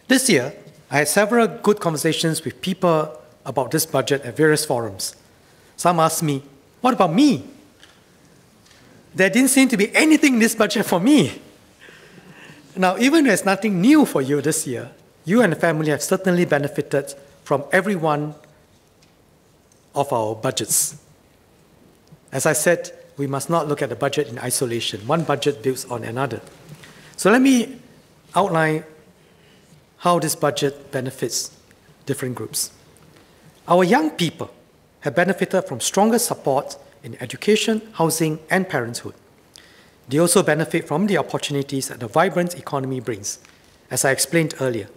This year, I had several good conversations with people about this budget at various forums. Some asked me, what about me? There didn't seem to be anything in this budget for me. Now, even if there's nothing new for you this year, you and the family have certainly benefited from every one of our budgets. As I said, we must not look at the budget in isolation. One budget builds on another. So let me outline how this budget benefits different groups. Our young people have benefited from stronger support in education, housing, and parenthood. They also benefit from the opportunities that the vibrant economy brings, as I explained earlier.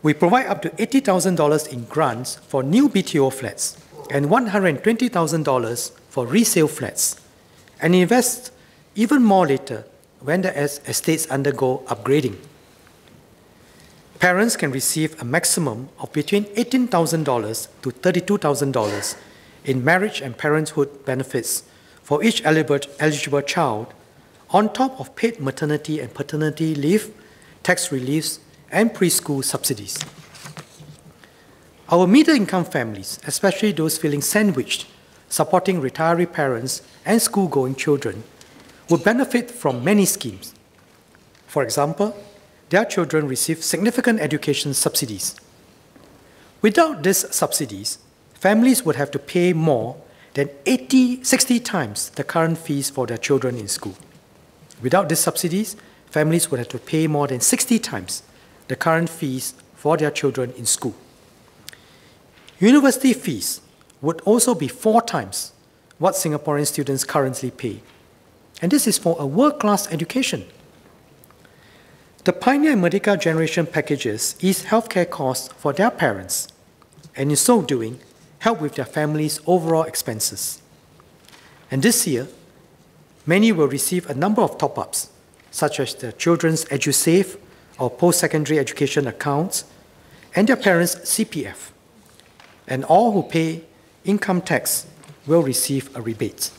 We provide up to $80,000 in grants for new BTO flats and $120,000 for resale flats, and invest even more later when the estates undergo upgrading. Parents can receive a maximum of between $18,000 to $32,000 in marriage and parenthood benefits for each eligible child, on top of paid maternity and paternity leave, tax reliefs, and preschool subsidies. Our middle-income families, especially those feeling sandwiched, supporting retiree parents and school-going children, would benefit from many schemes. For example, their children receive significant education subsidies. Without these subsidies, families would have to pay more than 60 times the current fees for their children in school. Without these subsidies, families would have to pay more than 60 times the current fees for their children in school. University fees would also be 4 times what Singaporean students currently pay. And this is for a world-class education. The Pioneer and Merdeka generation packages ease healthcare costs for their parents, and in so doing, help with their families' overall expenses. And this year, many will receive a number of top-ups, such as their children's EduSave or post-secondary education accounts, and their parents' CPF. And all who pay income tax will receive a rebate.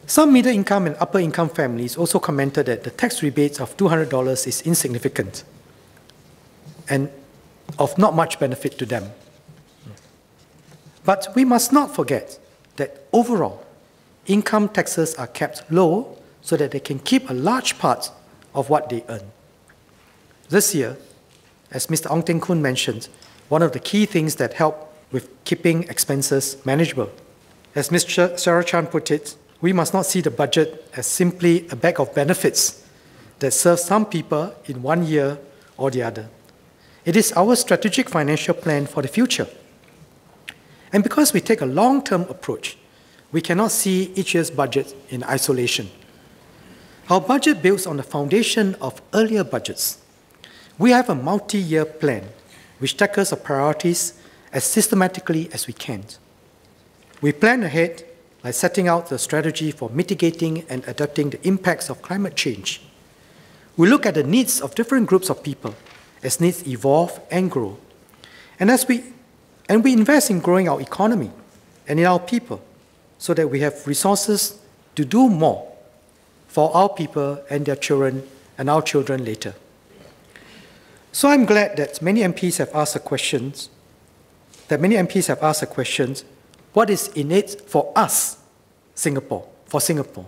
Some middle-income and upper-income families also commented that the tax rebates of $200 is insignificant and of not much benefit to them. But we must not forget that overall, income taxes are kept low so that they can keep a large part of what they earn. This year, as Mr. Ong Teng Koon mentioned, one of the key things that help with keeping expenses manageable. As Mr. Sarah Chan put it, we must not see the budget as simply a bag of benefits that serve some people in one year or the other. It is our strategic financial plan for the future. And because we take a long-term approach, we cannot see each year's budget in isolation. Our budget builds on the foundation of earlier budgets. We have a multi-year plan which tackles our priorities as systematically as we can. We plan ahead by setting out the strategy for mitigating and adapting the impacts of climate change. We look at the needs of different groups of people as needs evolve and grow. And we invest in growing our economy and in our people so that we have resources to do more for our people and their children and our children later. So I'm glad that many MPs have asked the questions, what is in it for us, Singapore, for Singapore?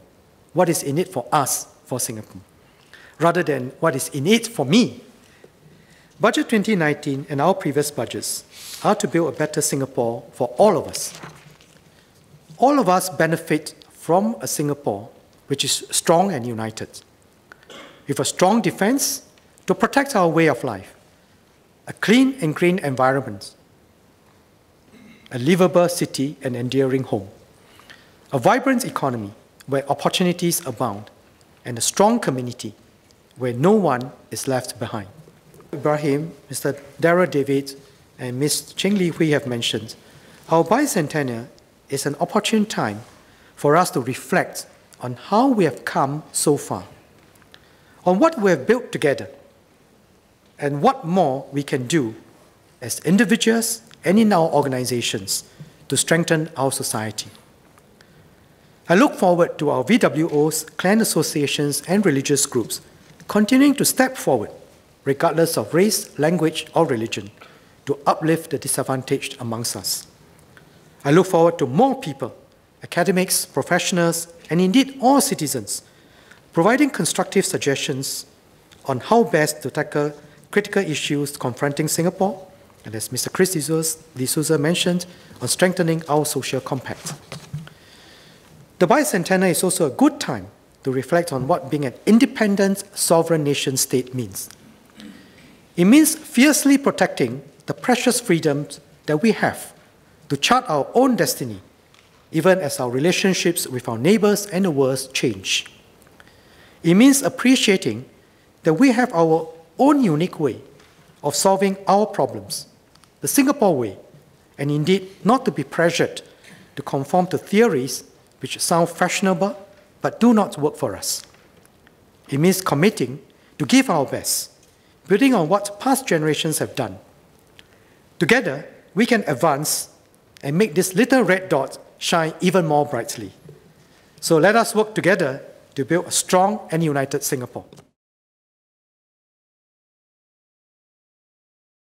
What is in it for us, for Singapore? Rather than what is in it for me. Budget 2019 and our previous budgets are to build a better Singapore for all of us. All of us benefit from a Singapore which is strong and united, with a strong defense to protect our way of life, a clean and green environment, a livable city and enduring home, a vibrant economy where opportunities abound, and a strong community where no one is left behind. Ibrahim, Mr. Darrell David, and Ms. Cheng Li Hui have mentioned, our bicentennial is an opportune time for us to reflect on how we have come so far, on what we have built together, and what more we can do as individuals and in our organizations to strengthen our society. I look forward to our VWOs, clan associations, and religious groups continuing to step forward, regardless of race, language, or religion, to uplift the disadvantaged amongst us. I look forward to more people, academics, professionals, and indeed all citizens, providing constructive suggestions on how best to tackle critical issues confronting Singapore, and as Mr. Chris de Souza mentioned, on strengthening our social compact. The bicentennial is also a good time to reflect on what being an independent, sovereign nation-state means. It means fiercely protecting the precious freedoms that we have to chart our own destiny, even as our relationships with our neighbors and the world change. It means appreciating that we have our own unique way of solving our problems, the Singapore way, and indeed not to be pressured to conform to theories which sound fashionable but do not work for us. It means committing to give our best, building on what past generations have done. Together, we can advance and make this little red dot shine even more brightly. So let us work together to build a strong and united Singapore.